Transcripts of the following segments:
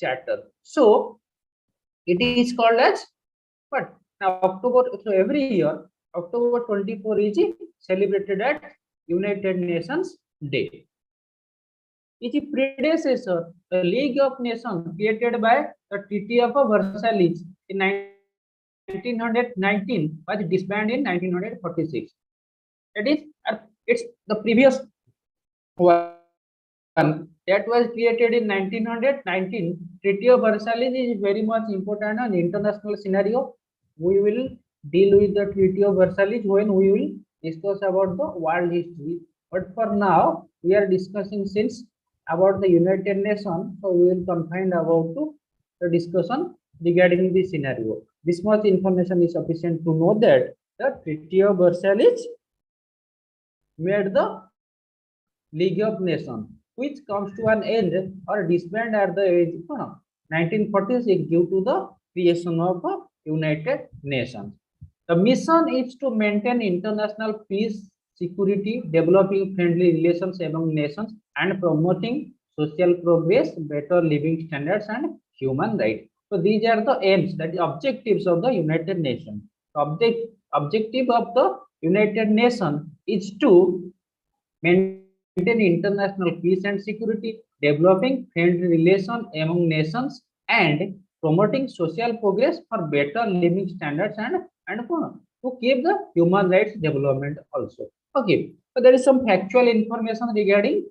Charter. So it is called as what? Now October. So every year October 24 is celebrated at United Nations Day. It is predecessor, the League of Nations created by the Treaty of Versailles in 1919 was disbanded in 1946. That is, it's the previous one that was created in 1919. Treaty of Versailles is very much important on international scenario. We will deal with the Treaty of Versailles when we will discuss about the world history. But for now, we are discussing since about the United Nations, so we will confine about to the discussion regarding this scenario. This much information is sufficient to know that the Treaty of Versailles made the League of Nations, which comes to an end or disband at the age 1946 due to the creation of the United Nations. The mission is to maintain international peace, security, developing friendly relations among nations, and promoting social progress, better living standards, and human rights. So these are the aims, that the objectives of the United Nations. The objective of the United Nations is to maintain international peace and security, developing friendly relations among nations, and promoting social progress for better living standards and to keep the human rights development also. Okay, so there is some factual information regarding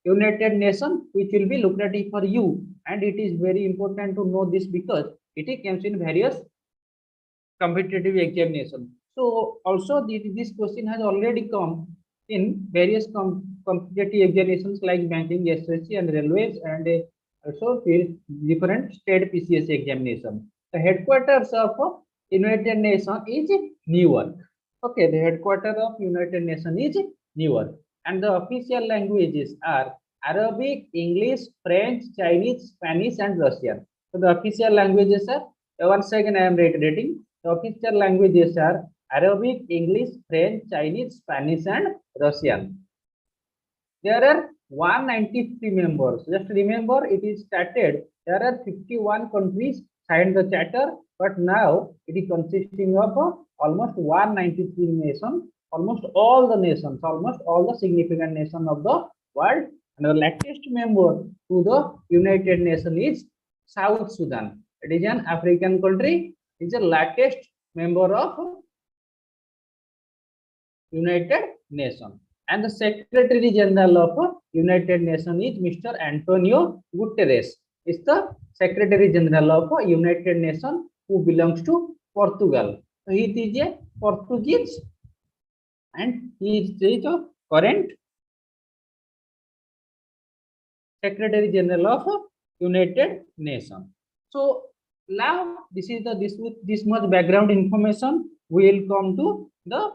United Nations which will be lucrative for you, and it is very important to know this because it comes in various competitive examinations. So also this question has already come in various competitive examinations like banking, SSC, and railways, and also different state PCSC examination. The headquarters of United Nations is New York. Okay, the headquarters of United Nations is New York, and the official languages are Arabic, English, French, Chinese, Spanish, and Russian. So the official languages are, once again I am reiterating, the official languages are Arabic, English, French, Chinese, Spanish, and Russian. There are 193 members. Just remember, it is started. There are 51 countries signed the charter, but now it is consisting of almost 193 nations, almost all the nations, almost all the significant nations of the world. And the latest member to the United Nations is South Sudan. It is an African country. It is the latest member of United Nations. And the Secretary General of United Nations is Mr. Antonio Guterres. Is the Secretary General of United Nations who belongs to Portugal. So he is a Portuguese and he is the current Secretary General of United Nations. So now this is this much background information. We will come to the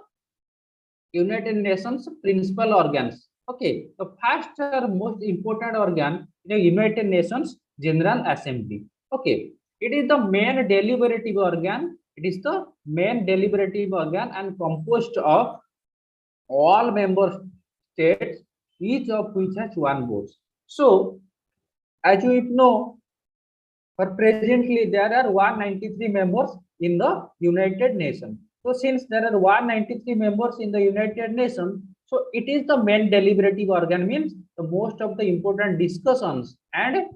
United Nations principal organs. Okay, the first or most important organ in the United Nations General Assembly. Okay, it is the main deliberative organ. It is the main deliberative organ and composed of all member states, each of which has one vote. So, as you know, for presently there are 193 members in the United Nations. So since there are 193 members in the United Nations, so it is the main deliberative organ, means the most of the important discussions and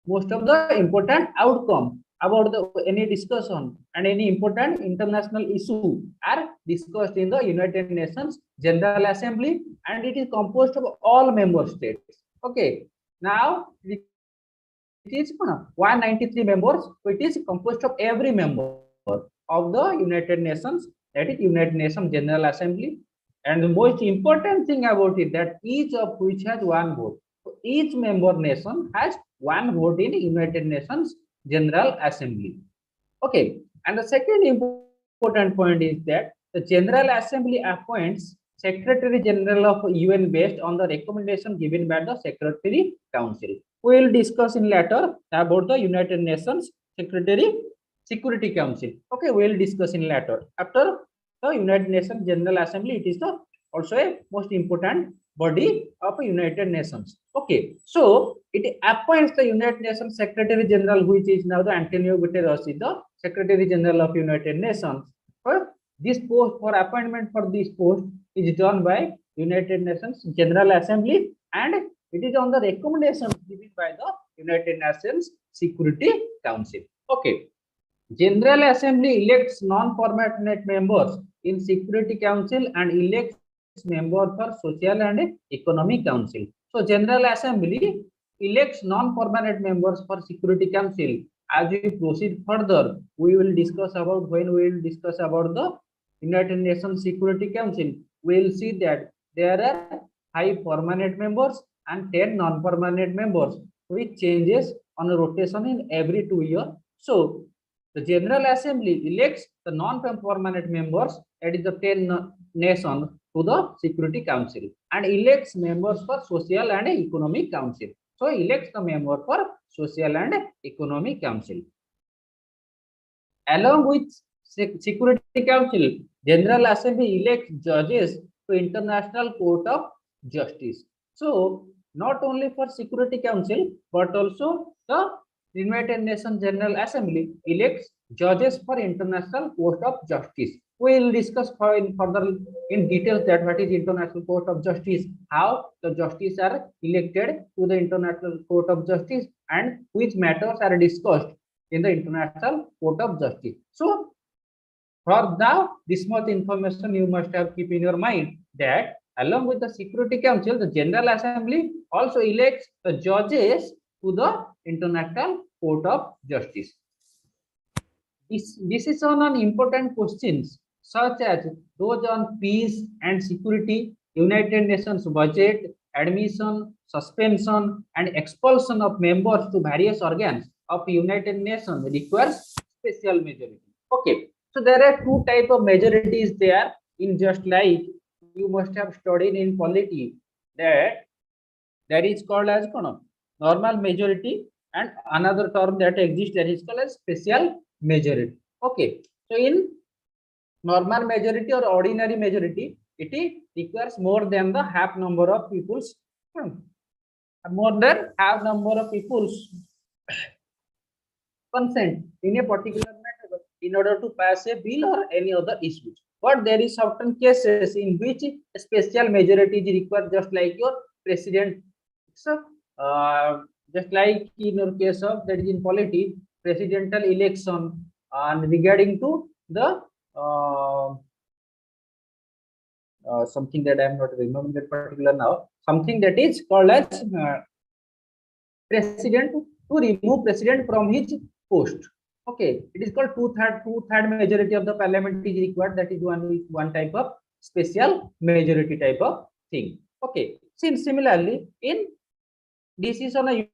most of the important outcome about any discussion and any important international issue are discussed in the United Nations General Assembly, and it is composed of all member states. Okay, now it is 193 members, so it is composed of every member of the United Nations, that is United Nations General Assembly. And the most important thing about it, that each of which has one vote. So each member nation has one vote in United Nations General Assembly. Okay, and the second important point is that the General Assembly appoints Secretary General of UN based on the recommendation given by the Secretary Council. We will discuss in later about the United Nations Security Council. Okay, we will discuss in later. After the United Nations General Assembly, it is the also a most important body of United Nations. Okay, so it appoints the United Nations Secretary General, which is now the Antonio Guterres, is the Secretary General of United Nations. For this post, for appointment for this post is done by United Nations General Assembly, and it is on the recommendations given by the United Nations Security Council. Okay, General Assembly elects non-permanent members in Security Council and elects members for Social and Economic Council. So General Assembly elects non-permanent members for Security Council. As we proceed further, we will discuss about when we will discuss about the United Nations Security Council. We will see that there are 5 permanent members and 10 non-permanent members, which changes on a rotation in every 2 years. So the General Assembly elects the non-permanent members, that is the 10 nations, to the Security Council, and elects members for Social and Economic Council. So elects the member for Social and Economic Council. Along with Security Council, General Assembly elects judges to International Court of Justice. So not only for Security Council, but also the United Nations General Assembly elects judges for International Court of Justice. We will discuss further in details that what is International Court of Justice, how the justices are elected to the International Court of Justice, and which matters are discussed in the International Court of Justice. So for now, this much information you must have keep in your mind, that along with the Security Council, the General Assembly also elects the judges to the International Court of Justice. Decision on important questions such as those on peace and security, United Nations budget, admission, suspension, and expulsion of members to various organs of United Nations requires special majority. Okay, so there are 2 types of majorities there. In just like you must have studied in polity, that is called as normal majority, and another term that exists that is called as special majority. Okay, so in normal majority or ordinary majority, it requires more than the half number of people's more than half number of people's consent in a particular matter in order to pass a bill or any other issue. But there is certain cases in which a special majority is required, just like your president. So just like in your case of that is in polity, presidential election, and regarding to the something that I am not remembering that particular now, something that is called as president, to remove president from his post. Okay, it is called two-third majority of the parliament is required. That is one type of special majority type of thing. Okay, since similarly in decision on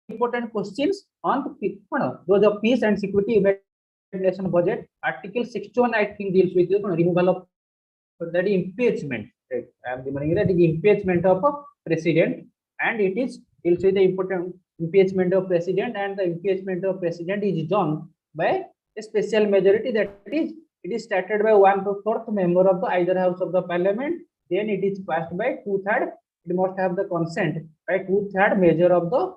important questions on those of peace and security, United Nations budget, Article 61 I think deals with the removal of that impeachment. Right? I am remembering that is impeachment of a president, and it is deals with the important impeachment of president, and the impeachment of president is done by a special majority, that is it is started by 1/4 member of the either house of the parliament, then it is passed by 2/3. It must have the consent by 2/3 measure of the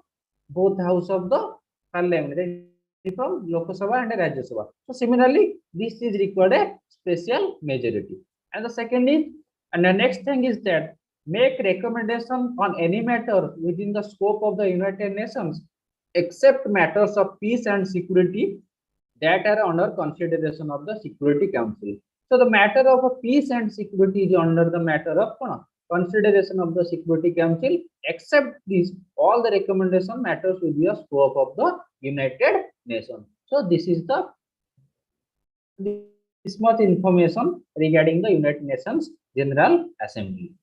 both house of the parliament, from Lok Sabha and Rajya Sabha. So similarly, this is required a special majority. And the second is, and the next thing is that make recommendation on any matter within the scope of the United Nations, except matters of peace and security that are under consideration of the Security Council. So the matter of peace and security is under the matter of consideration of the Security Council, except this all the recommendation matters with the scope of the United Nations. So this is the this much information regarding the United Nations General Assembly.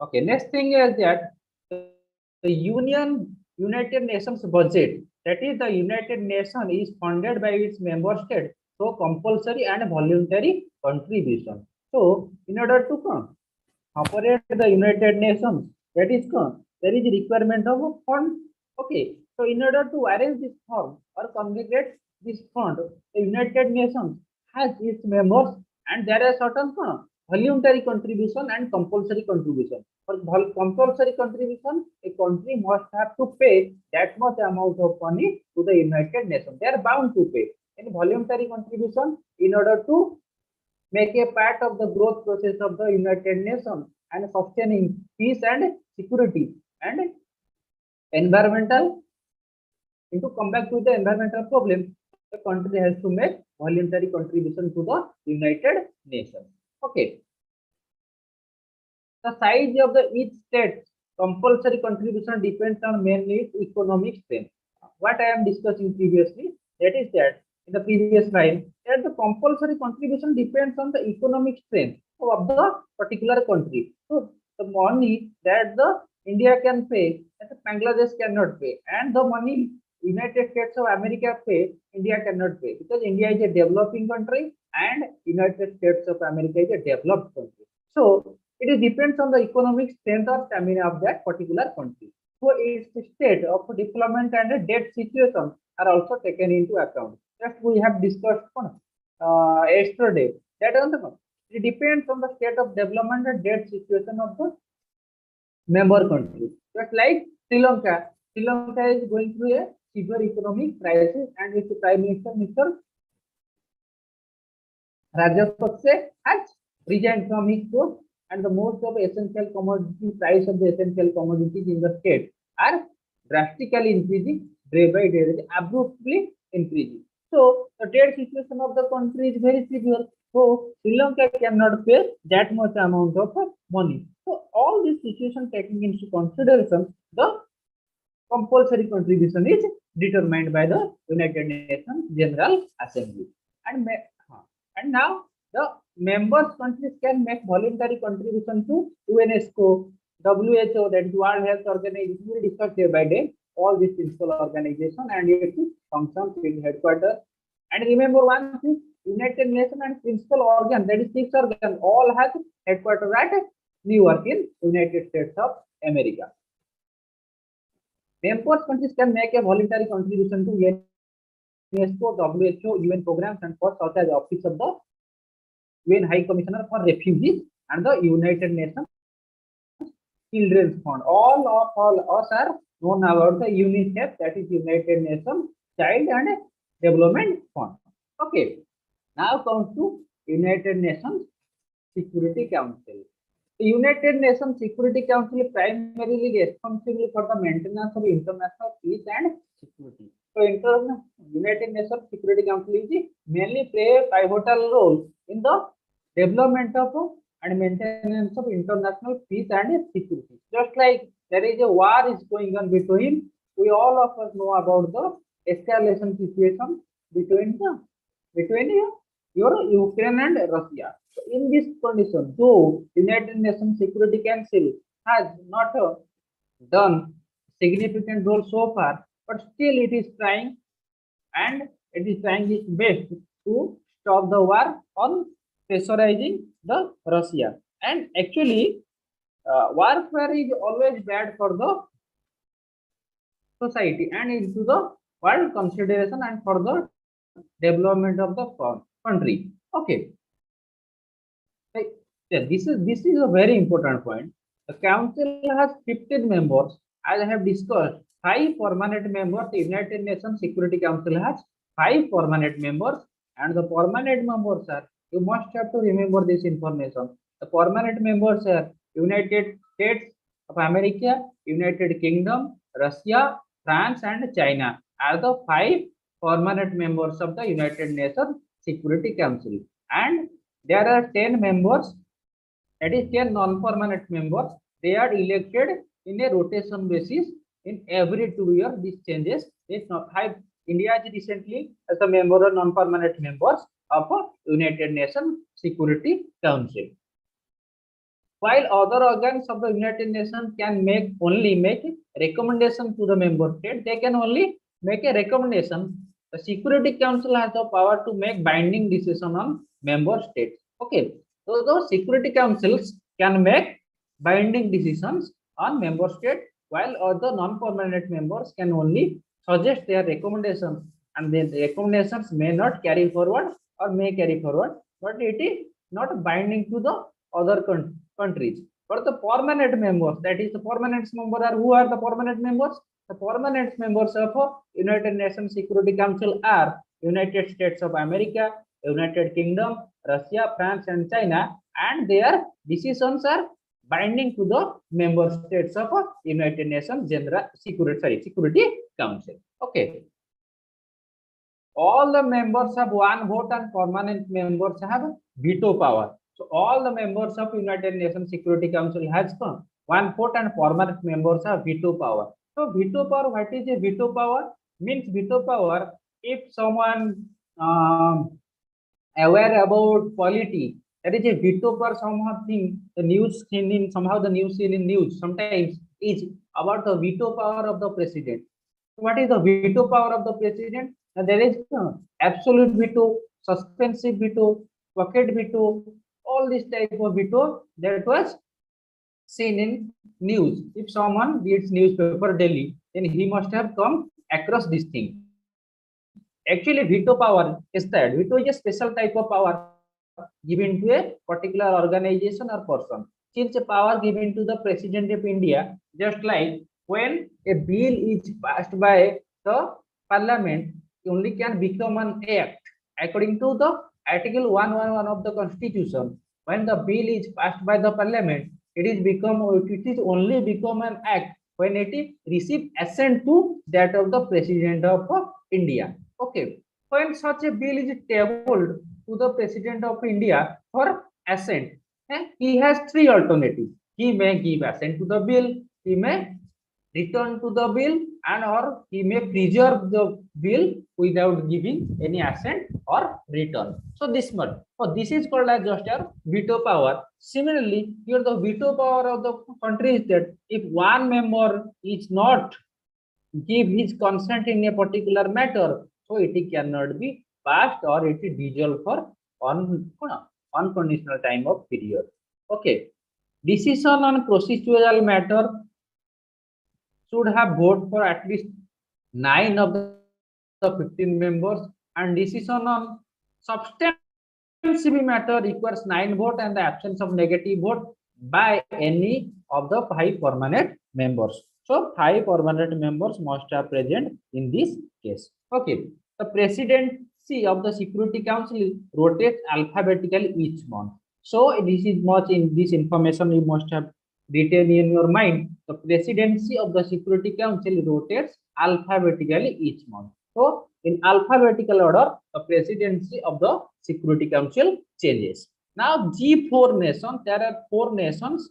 Okay, next thing is that the United Nations budget, that is the United Nations is funded by its member state through compulsory and voluntary contribution. So in order to operate the United Nations, that is there is a requirement of a fund. Okay, so in order to arrange this fund or congregate this fund, the United Nations has its members, and there are certain voluntary contribution and compulsory contribution. For compulsory contribution, a country must have to pay that much amount of money to the United Nations. They are bound to pay. In voluntary contribution, in order to make a part of the growth process of the United Nations and sustaining peace and security and environmental. And to come back to the environmental problem, the country has to make voluntary contribution to the United Nations. Okay. The size of the each state compulsory contribution depends on mainly its economic strength. What I am discussing previously, that is that in the previous slide, that the compulsory contribution depends on the economic strength of the particular country. So the money that the India can pay, that Bangladesh cannot pay, and the money United States of America pay, India cannot pay, because India is a developing country and United States of America is a developed country. So it depends on the economic strength or stamina of that particular country. So its state of development and debt situation are also taken into account. Just we have discussed yesterday that it depends on the state of development and debt situation of the member country. Just like Sri Lanka, Sri Lanka is going through a severe economic crisis, and its Prime Minister Mr. Rajapaksa has resigned from his post, and the most of essential commodity price of the essential commodities in the state are drastically increasing day by day, abruptly increasing. So the debt situation of the country is very severe. So Sri Lanka cannot pay that much amount of money. So all this situation taking into consideration, the compulsory contribution is determined by the United Nations General Assembly. And now the members countries can make voluntary contribution to UNESCO, WHO, that is World Health Organization. We will discuss day by day all these principal organization and its functions in headquarters. And remember one thing, United Nations and principal organ, that is 6 organ, all have headquarters at New York in United States of America. Members countries can make a voluntary contribution to UNESCO, WHO, UN programs, and for such as Office of the UN High Commissioner for Refugees and the United Nations Children's Fund. All us are known about the UNICEF, that is United Nations Child and Development Fund. Okay. Now comes to United Nations Security Council. The United Nations Security Council is primarily responsible for the maintenance of international peace and security. So, United Nations Security Council is mainly play a pivotal role in the development of and maintenance of international peace and security. Just like there is a war is going on between, we all of us know about the escalation situation between Ukraine and Russia. So in this condition, though United Nations Security Council has not done significant role so far, but still it is trying, and it is trying its best to stop the war on pressurizing the Russia. And actually, warfare is always bad for the society and into the world consideration and for the development of the country. Okay. This is a very important point. The council has 15 members. As I have discussed, 5 permanent members. The United Nations Security Council has 5 permanent members, and the permanent members are, you must have to remember this information. The permanent members are United States of America, United Kingdom, Russia, France, and China are the 5 permanent members of the United Nations Security Council. And there are 10 members, that is 10 non-permanent members. They are elected in a rotation basis in every 2 years. This changes. It's not high. India is recently as a member of non-permanent members of United Nations Security Council. While other organs of the United Nations can only make recommendation to the member state, they can only make a recommendation. The Security Council has the power to make binding decision on member states. Okay, so those Security Councils can make binding decisions on member state, while other non-permanent members can only suggest their recommendations, and the recommendations may not carry forward or may carry forward, but it is not binding to the other countries. But the permanent members, that is the permanent member, are who are the permanent members? The permanent members of United Nations Security Council are United States of America, United Kingdom, Russia, France, and China, and their decisions are binding to the member states of United Nations Security Council. Okay. All the members have one vote and permanent members have veto power. So all the members of United Nations Security Council has one vote and permanent members have veto power. So veto power, what is a veto power? Means veto power, if someone aware about polity, that is a veto power. Something the news seen in somehow the news seen in news sometimes is about the veto power of the president. What is the veto power of the president? There is absolute veto, suspensive veto, pocket veto, all this type of veto that was seen in news. If someone reads newspaper daily, then he must have come across this thing. Actually, veto power is that veto is a special type of power given to a particular organization or person. Since a power given to the President of India, just like when a bill is passed by the Parliament, only can become an act according to the Article 111 of the Constitution. When the bill is passed by the Parliament, it is only become an act when it is received assent to that of the President of India. Okay, when such a bill is tabled to the President of India for assent, he has three alternatives. He may give assent to the bill, he may return to the bill, and or he may preserve the bill without giving any assent or return. So this much. So this is called as just a veto power. Similarly, here the veto power of the country is that if one member is not give his consent in a particular matter, so it cannot be passed or it is dissolved for unconditional time of period. Okay. Decision on procedural matter should have vote for at least 9 of the 15 members, and decision on substantive matter requires 9 votes and the absence of negative vote by any of the 5 permanent members. So 5 permanent members must have present in this case. Okay, the presidency of the Security Council rotates alphabetically each month. So this is much in this information you must have written in your mind. The presidency of the Security Council rotates alphabetically each month. So in alphabetical order, the presidency of the Security Council changes. Now G4 nations, there are 4 nations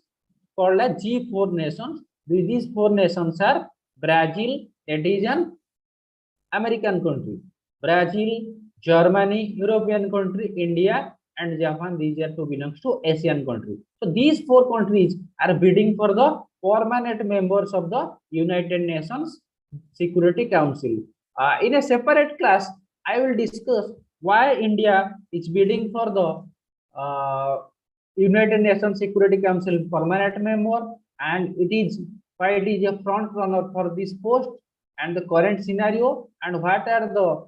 called as G4 nations. These 4 nations are Brazil, that is an American country, Brazil, Germany, European country, India, and Japan. These are two belongs to Asian country. So these 4 countries are bidding for the permanent members of the United Nations Security Council. In a separate class, I will discuss why India is bidding for the United Nations Security Council permanent member, and it is why it is a front runner for this post, and the current scenario, and what are the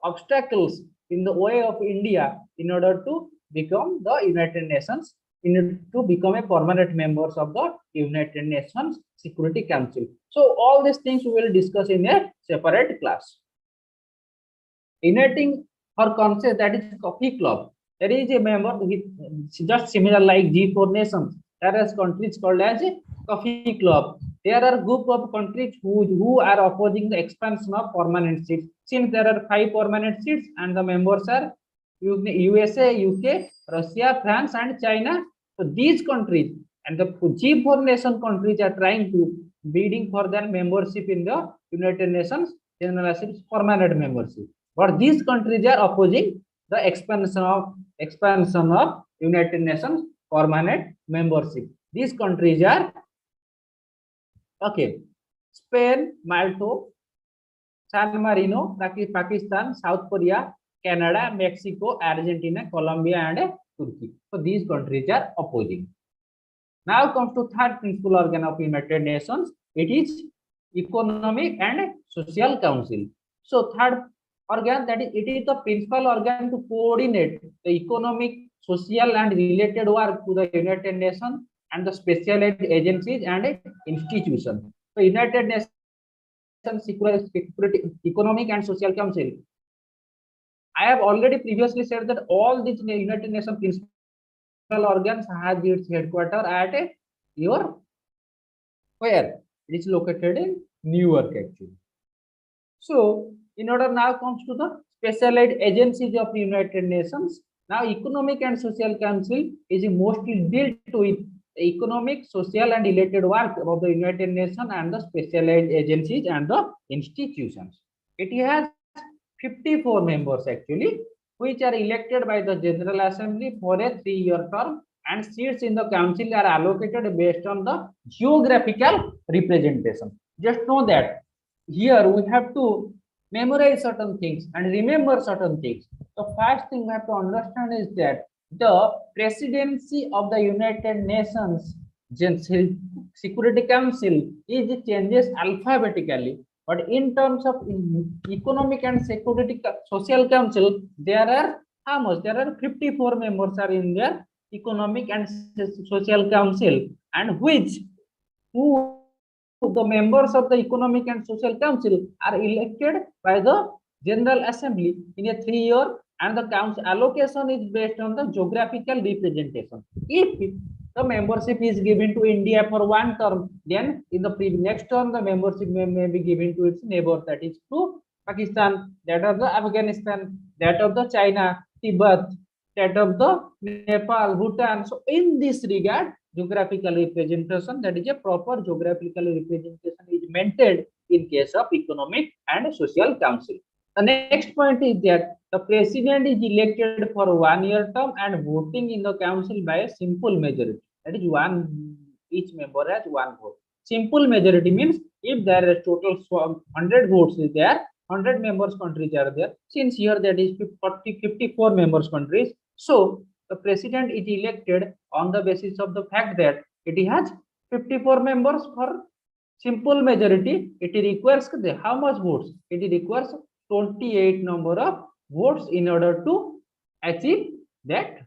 obstacles in the way of India in order to become the United Nations, in order to become a permanent members of the United Nations Security Council. So all these things we will discuss in a separate class. Uniting for concept, that is coffee club. There is a member with just similar like G4 nations. There are countries called as a coffee club. There are group of countries who are opposing the expansion of permanent seats. Since there are 5 permanent seats and the members are USA, UK, Russia, France, and China. So these countries and the G4 nation countries are trying to bidding for their membership in the United Nations General Assembly permanent membership. But these countries are opposing the expansion of United Nations permanent membership. These countries are okay: Spain, Malta, San Marino, Pakistan, South Korea, Canada, Mexico, Argentina, Colombia, and Turkey. So these countries are opposing. Now comes to third principal organ of United Nations. It is Economic and Social Council. So third organ, that is, it is the principal organ to coordinate the economic social and related work to the United Nations and the specialized agencies and institutions. So United Nations Security Economic and Social Council. I have already previously said that all these United Nations principal organs has its headquarters at your where it is located in New York actually. So in order now comes to the specialized agencies of the United Nations. Now Economic and Social Council is mostly dealt with economic, social and related work of the United Nations and the specialized agencies and the institutions. It has 54 members actually, which are elected by the General Assembly for a 3-year term, and seats in the council are allocated based on the geographical representation. Just know that here we have to memorize certain things and remember certain things. The first thing we have to understand is that the presidency of the United Nations Security Council is changes alphabetically, but in terms of Economic and Security Social Council, there are how much? There are 54 members are in their Economic and Social Council, and who the members of the Economic and Social Council are elected by the General Assembly in a 3-year, and the council allocation is based on the geographical representation. If the membership is given to India for 1 term, then in the next term the membership may be given to its neighbor, that is to Pakistan, that of the Afghanistan, that of the China, Tibet, that of the Nepal, Bhutan. So in this regard, geographical representation, that is a proper geographical representation is maintained in case of Economic and Social Council. The next point is that the president is elected for 1-year term and voting in the council by a simple majority. That is each member has 1 vote. Simple majority means if there is total 100 votes is there, 100 members countries are there. Since here that is 54 members countries, so the president is elected on the basis of the fact that it has 54 members for simple majority. It requires how much votes? It requires 28 number of votes in order to achieve that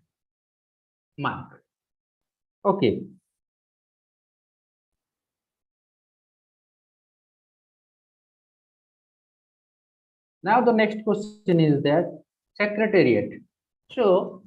mark. Okay. Now the next question is that Secretariat. So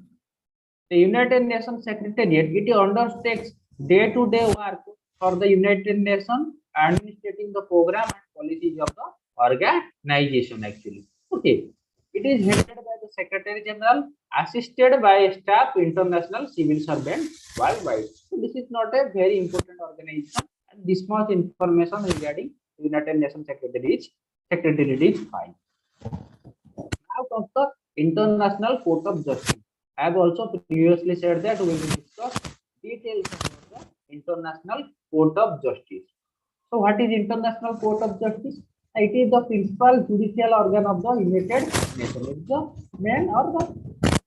the United Nations Secretariat, it undertakes day-to-day work for the United Nations, administrating the program and policies of the organization actually. Okay. It is headed by the Secretary General, assisted by a staff international civil servant worldwide. So this is not a very important organization, and this much information regarding United Nations Secretariat is fine. Now comes the International Court of Justice. I have also previously said that we will discuss details about the International Court of Justice. So what is International Court of Justice? It is the principal judicial organ of the United Nations. It is the main or the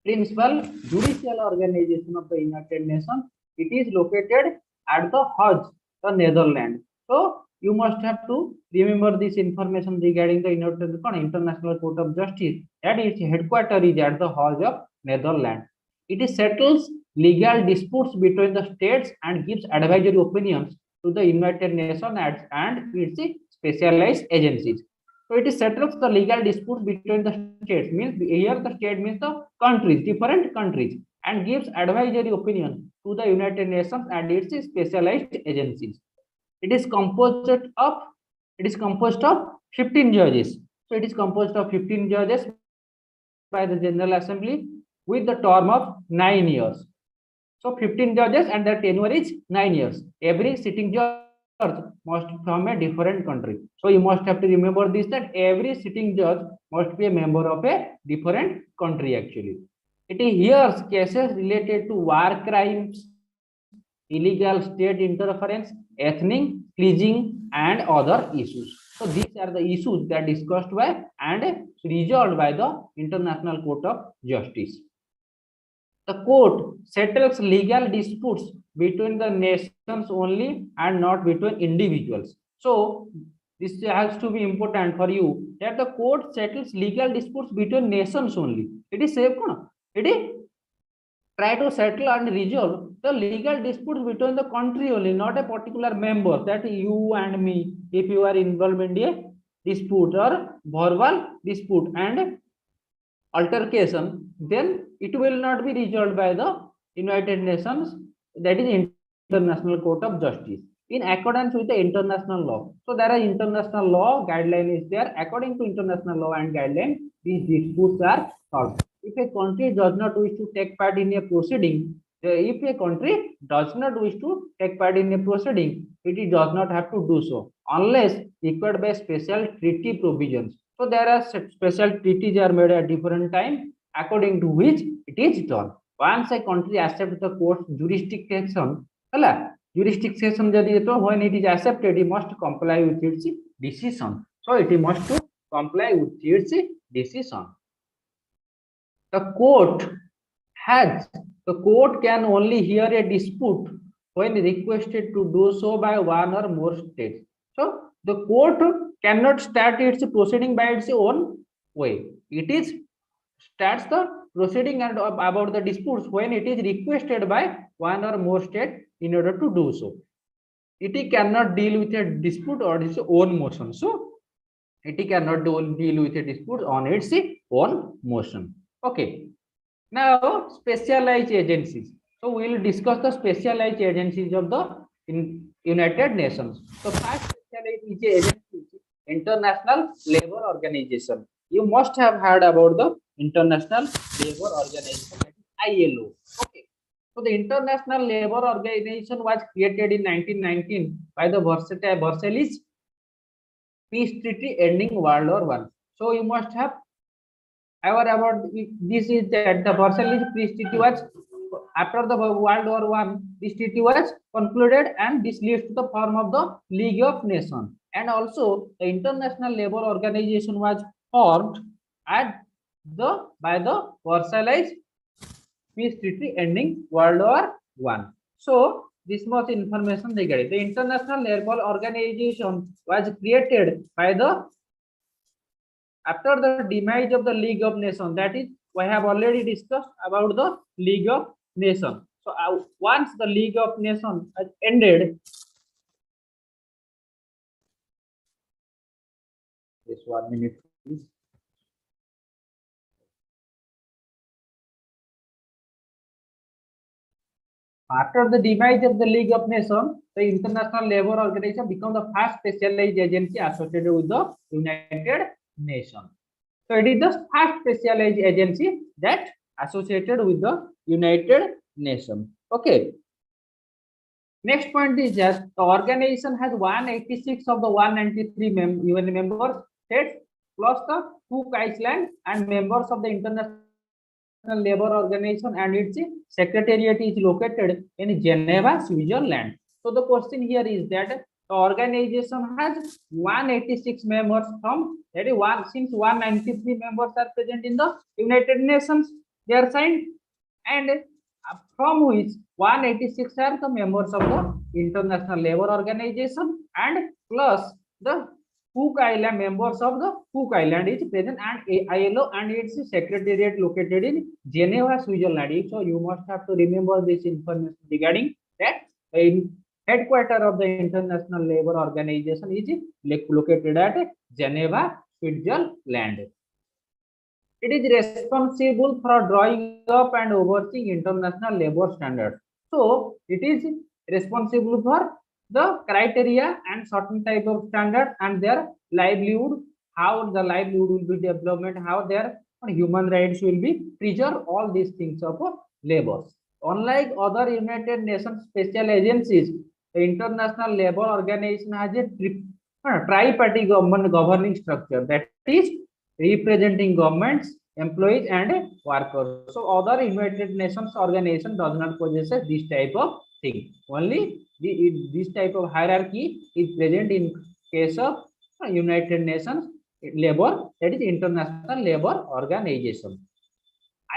principal judicial organization of the United Nations. It is located at the Hague, the Netherlands. So you must have to remember this information regarding the International Court of Justice, that its headquarters is at the Hague of Netherlands. It settles legal disputes between the states and gives advisory opinions to the United Nations and its specialized agencies. So it settles the legal disputes between the states, means here the state means the countries, different countries, and gives advisory opinion to the United Nations and its specialized agencies. It is composed of 15 judges. So it is composed of 15 judges by the General Assembly with the term of 9 years. So 15 judges and their tenure is 9 years. Every sitting judge must be from a different country. So you must have to remember this, that every sitting judge must be a member of a different country actually. It hears cases related to war crimes, illegal state interference, ethnic cleansing, and other issues. So these are the issues that are discussed by and resolved by the International Court of Justice. The court settles legal disputes between the nations only and not between individuals. So this has to be important for you, that the court settles legal disputes between nations only. It is safe, it is try to settle and resolve the legal disputes between the country only, not a particular member, that you and me. If you are involved in a dispute or verbal dispute and altercation, then it will not be resolved by the United Nations, that is International Court of Justice, in accordance with the international law. So there are international law guideline is there. According to international law and guideline, these disputes are solved. If a country does not wish to take part in a proceeding, if a country does not wish to take part in a proceeding, it does not have to do so unless required by special treaty provisions. So there are special treaties are made at different time, according to which it is done. Once a country accepts the court's jurisdiction, jurisdiction when it is accepted, it must comply with its decision. So it must to comply with its decision. The court can only hear a dispute when requested to do so by one or more states. So the court cannot start its proceeding by its own way. It is starts the proceeding and about the disputes when it is requested by one or more state in order to do so. It cannot deal with a dispute on its own motion. So it cannot deal with a dispute on its own motion. Okay. Now specialized agencies. So we will discuss the specialized agencies of the United Nations. So first specialized agency is International Labour Organization. You must have heard about the International Labour Organization, ILO. Okay. So the International Labour Organization was created in 1919 by the Versailles Peace Treaty ending World War I. So you must have aware about this is that the Versailles Peace Treaty was after the World War I. This treaty was concluded, and this leads to the form of the League of Nations. And also the International Labour Organization was formed by the Versailles Peace Treaty ending World War I. So this much information they get. The International Labour Organization was created by after the demise of the League of Nations. That is, we have already discussed about the League of Nations. So once the League of Nations has ended, just 1 minute, please. After the demise of the League of Nations, the International Labour Organization became the first specialized agency associated with the United Nations. So it is the first specialized agency that associated with the United Nations. Okay. Next point is that the organization has 186 of the 193 UN member states plus the Cook Island and members of the International Labour Organization, and its secretariat is located in Geneva, Switzerland. So the question here is that the organization has 186 members from that is since 193 members are present in the United Nations, they are signed, and from which 186 are the members of the International Labour Organization, and plus the Cook Island members of the Cook Island is present, and ILO and its secretariat located in Geneva, Switzerland. So you must have to remember this information regarding that. In headquarters of the International Labour Organization is located at Geneva, Switzerland. It is responsible for drawing up and overseeing international labor standards. So it is responsible for the criteria and certain type of standards and their livelihood, how the livelihood will be development, how their human rights will be preserved, all these things of labor. Unlike other United Nations special agencies, the International Labour Organization has a tri-party government governing structure, that is representing governments, employees, and workers. So other United Nations organization does not possess this type of thing. Only this type of hierarchy is present in case of United Nations labor, that is International Labour Organization.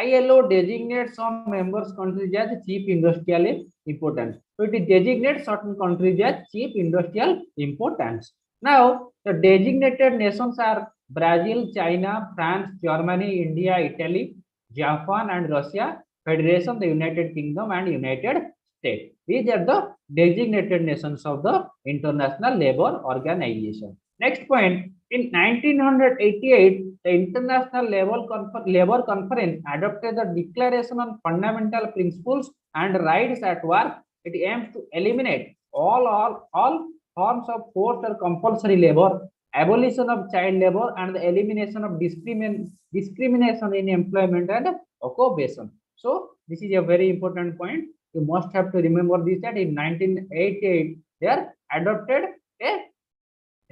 ILO designates some members countries as chief industrial importance. So it designates certain countries as chief industrial importance. Now the designated nations are Brazil, China, France, Germany, India, Italy, Japan, and Russia. Federation, the United Kingdom, and United States. These are the designated nations of the International Labour Organization. Next point, in 1988, the International Labour Conference adopted the Declaration on Fundamental Principles and Rights at Work. It aims to eliminate all forms of forced or compulsory labor, abolition of child labor, and the elimination of discrimination in employment and occupation. So this is a very important point. You must have to remember this, that in 1988 they are adopted a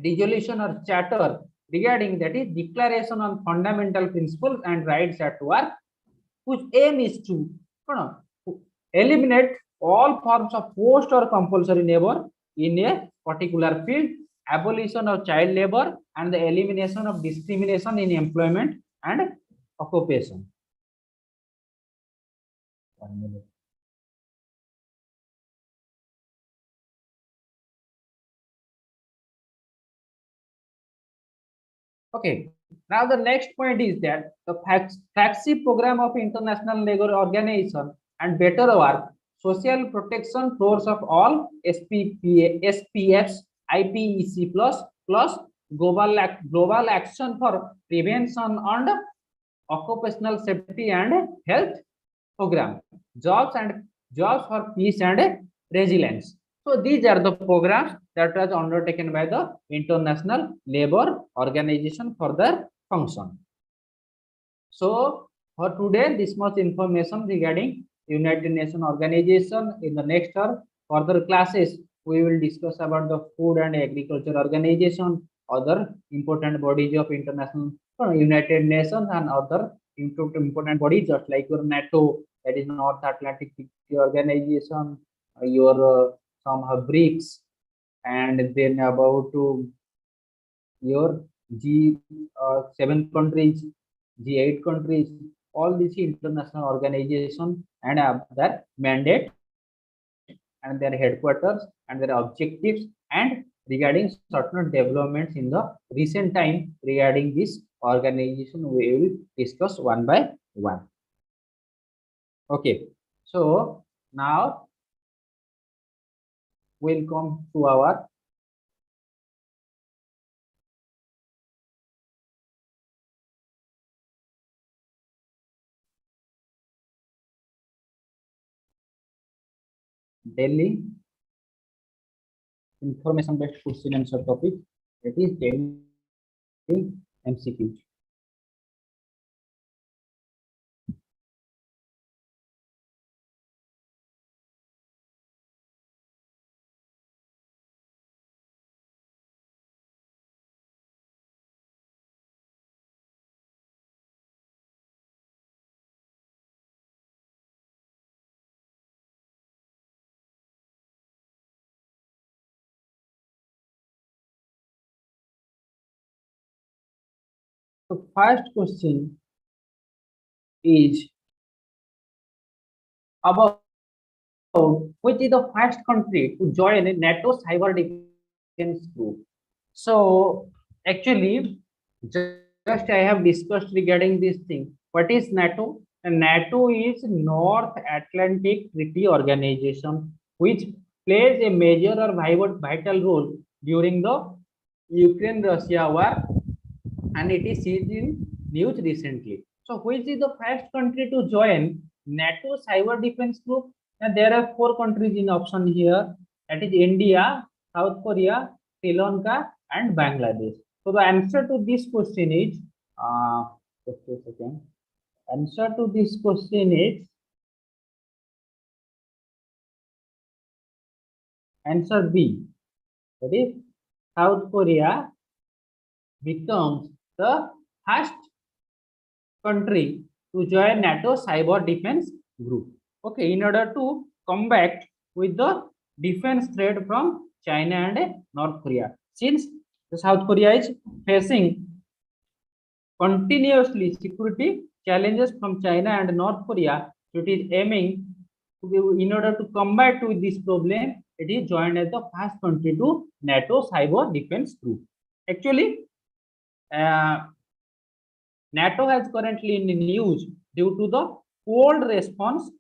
resolution or charter regarding, that is, Declaration on Fundamental Principles and Rights at Work, whose aim is to eliminate all forms of forced or compulsory labor in a particular field, abolition of child labor, and the elimination of discrimination in employment and occupation. 1 minute. Okay, now the next point is that the flagship program of International Labour Organization and Better Work, Social Protection Force of All, SPFs, IPEC plus global action for prevention and occupational safety and health program, jobs for peace and resilience. So these are the programs that was undertaken by the International Labour Organization for their function. So for today, this much information regarding United Nations Organization. In the next or further classes, we will discuss about the Food and Agriculture Organization, other important bodies of International United Nations, and other important bodies just like your NATO, that is North Atlantic Treaty Organization, your some have BRICS, and then about your G7 countries, G8 countries, all these international organizations and their mandate and their headquarters and their objectives, and regarding certain developments in the recent time regarding this organization, we will discuss one by one. Okay, so now we'll come to our daily information based question answer topic, that is daily MCQ. So first question is about which is the first country to join a NATO cyber defense group. So actually, just I have discussed regarding this thing. What is NATO? And NATO is North Atlantic Treaty Organization, which plays a major or vital role during the Ukraine-Russia war, and it is seen in news recently. So which is the first country to join NATO cyber defense group? And there are 4 countries in option here, that is India, South Korea, Sri Lanka, and Bangladesh. So the answer to this question is just a second. Answer to this question is answer B, that is South Korea becomes the first country to join NATO cyber defense group. Okay, in order to combat with the defense threat from China and North Korea, since the South Korea is facing continuously security challenges from China and North Korea, so it is aiming to be, in order to combat with this problem, it is joined as the first country to NATO cyber defense group. Actually, NATO has currently in the news due to the cold response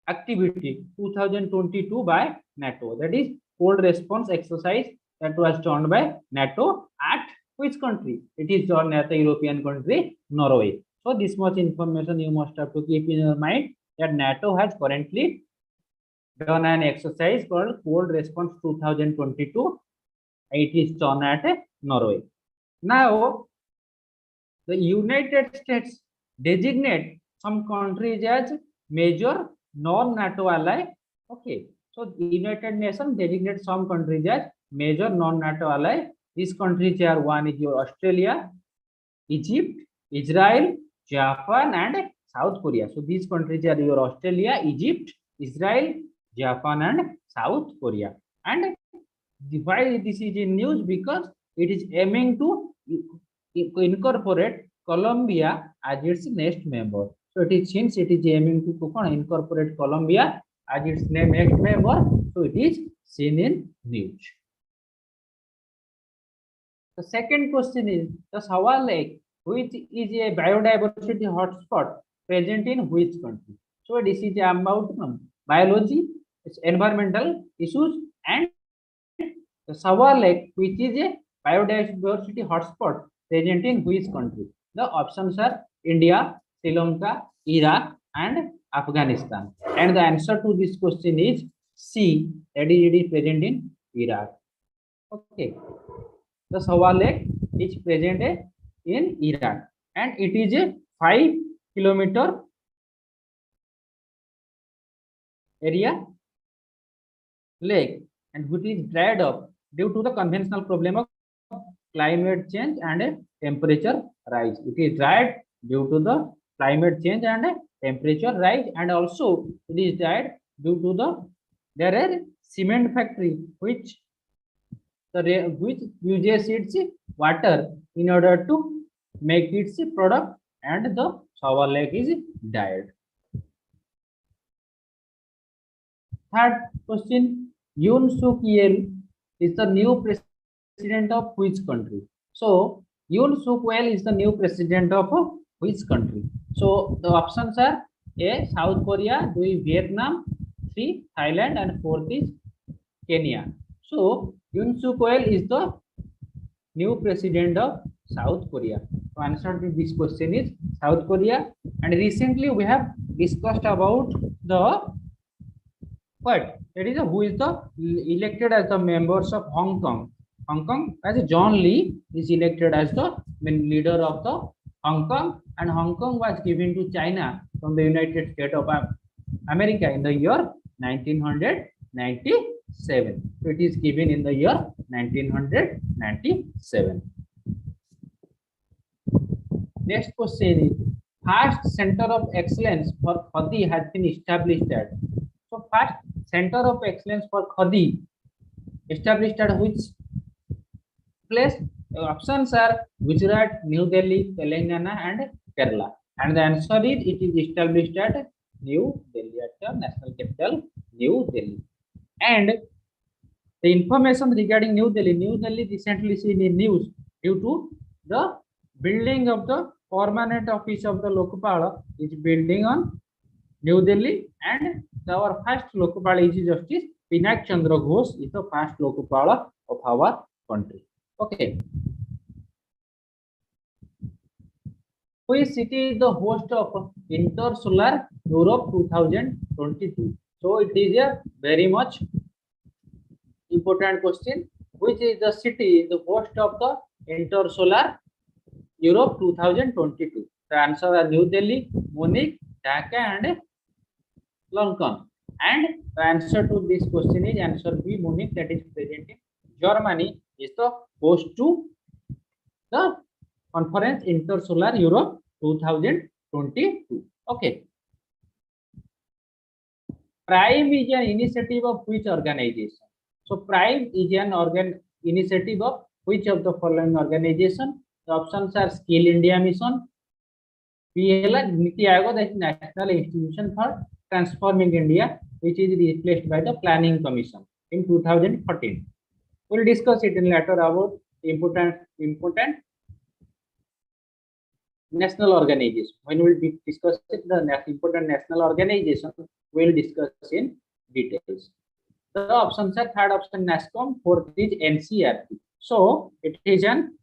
activity 2022 by NATO. That is cold response exercise that was done by NATO at which country? It is done at the European country, Norway. So this much information you must have to keep in your mind that NATO has currently done an exercise called cold response 2022. It is done at Norway. Now, the United States designate some countries as major non-NATO ally. Okay, so the United Nations designate some countries as major non-NATO ally. These countries are: one is your Australia, Egypt, Israel, Japan, and South Korea. So these countries are your Australia, Egypt, Israel, Japan, and South Korea. And why this is in news? Because it is aiming to incorporate Colombia as its next member. So it is, since it is aiming to incorporate Colombia as its next member, so it is seen in news. The second question is the Sawa Lake, which is a biodiversity hotspot, present in which country? So this is about biology, environmental issues, and the Sawa Lake, which is a biodiversity hotspot, present in which country? The options are India, Sri Lanka, Iraq, and Afghanistan. And the answer to this question is C, that is, it is present in Iraq. Okay. The Sawa Lake is present in Iraq, and it is a 5-kilometer area lake, and which is dried up due to the conventional problem of climate change and temperature rise. It is dried due to the climate change and temperature rise, and also it is dried due to there is cement factory which uses its water in order to make its product, and the Sawa Lake is dried. Third question: Yoon Suk Yeol is the new president of which country? So Yoon Suk Yeol is the new president of which country? So the options are A, South Korea, B, Vietnam, 3, Thailand, and 4th is Kenya. So Yoon Suk Yeol is the new president of South Korea. So answer to this question is South Korea. And recently we have discussed about the what? That is who is the elected as the members of Hong Kong. Hong Kong, as John Lee is elected as the leader of the Hong Kong, and Hong Kong was given to China from the United States of America in the year 1997. So it is given in the year 1997. Next question is: first center of excellence for khadi has been established at. So first center of excellence for khadi established at which place? The options are Gujarat, New Delhi, Telangana, and Kerala. And the answer is it is established at New Delhi, at the national capital, New Delhi. And the information regarding New Delhi recently seen in news due to the building of the permanent office of the Lokpal is building on New Delhi, and our first Lokpal is Justice Pinak Chandra Ghosh is the first Lokpal of our country. Okay. Which city is the host of Intersolar Europe 2022? So it is a very much important question. Which is the city, the host of the Intersolar Europe 2022? The answer are New Delhi, Munich, Dhaka, and London. And the answer to this question is answer B, Munich, that is present in Germany, is the host to the conference Intersolar Europe 2022. Okay. PRIME is an initiative of which organization? So PRIME is an initiative of which of the following organization? The options are Skill India Mission, PLR, Niti Aayog, that is National Institution for Transforming India, which is replaced by the Planning Commission in 2014. We'll discuss it in later about important national organization. When we will be discussing the important national organization, we will discuss in details. The options are third option NASCOM, fourth is NCRP. So it is an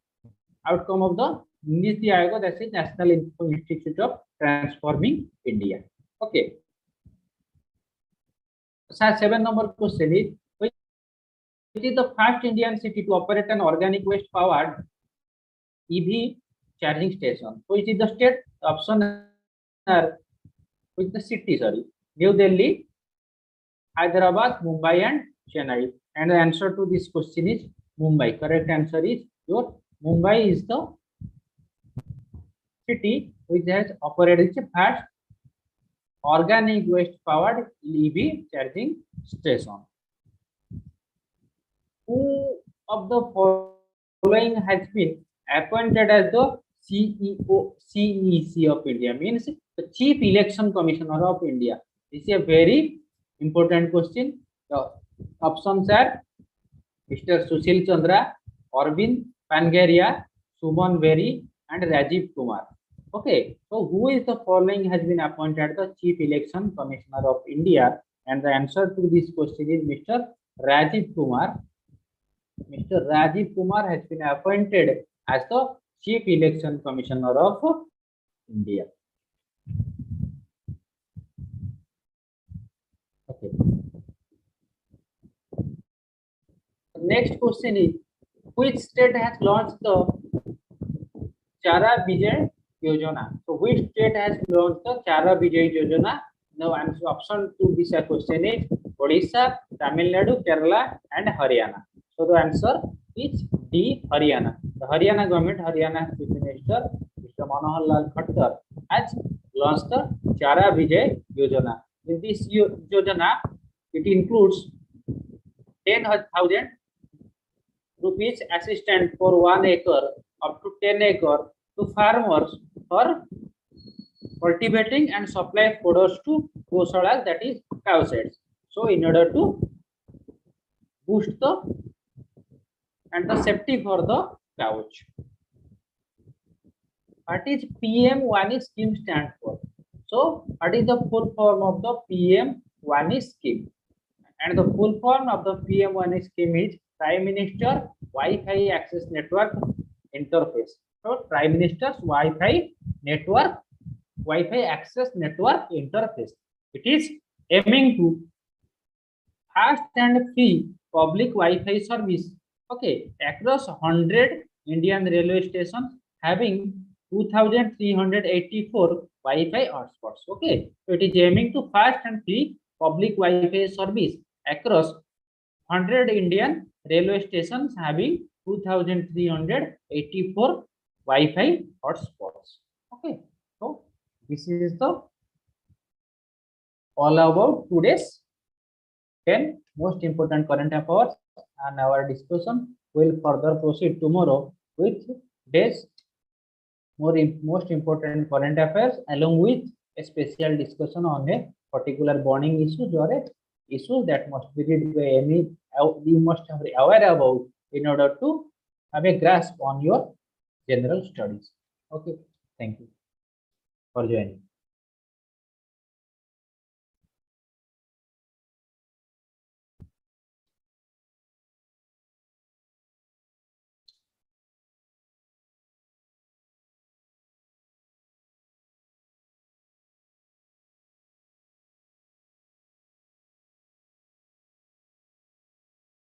outcome of the Niti Ayoga, that is National Institute of Transforming India. Okay. So 7 number question is, which is the first Indian city to operate an organic waste powered EV charging station? Which is the state? Option are, which the city, sorry, New Delhi, Hyderabad, Mumbai and Chennai. And the answer to this question is Mumbai. Correct answer is your Mumbai is the city which has operated the first organic waste powered EV charging station. Who of the following has been appointed as the CEC of India? Means the Chief Election Commissioner of India. This is a very important question. The options are Mr. Susil Chandra, Arvind Pangaria, Suman Berry and Rajiv Kumar. Okay, so who is the following has been appointed the Chief Election Commissioner of India? And the answer to this question is Mr. Rajiv Kumar. Mr. Rajiv Kumar has been appointed as the Chief Election Commissioner of India. Okay. Next question is, which state has launched the chara-Bijaee yojana? So which state has launched the chara-Bijaee yojana? Now answer option to this question is Odisha, Tamil Nadu, Kerala and Haryana. So the answer is D, Haryana. The Haryana government, Haryana Chief Minister Mr. Manohar Lal Khattar has launched the chara-Bijaee yojana. In this yojana, it includes 10,000 rupees assistance for 1 acre up to 10 acre to farmers for cultivating and supply fodders to goshalas, that is cow sheds. So in order to boost the and the safety for the cows. What is PM-WANI scheme stand for? So what is the full form of the PM-WANI scheme? And the full form of the PM-WANI scheme is Prime Minister Wi-Fi Access Network Interface. So Prime Minister's Wi-Fi Access Network Interface. It is aiming to fast and free public Wi-Fi service, okay, across 100 Indian railway stations having 2,384 Wi-Fi hotspots. Okay, so it is aiming to fast and free public Wi-Fi service across 100 Indian railway stations having 2,384 Wi-Fi hotspots. Okay, so this is the all about today's 10 most important current affairs, and our discussion will further proceed tomorrow with days most important current affairs along with a special discussion on a particular burning issue or a issue that must be read by any you must be aware about in order to have a grasp on your general studies. Okay, thank you for joining.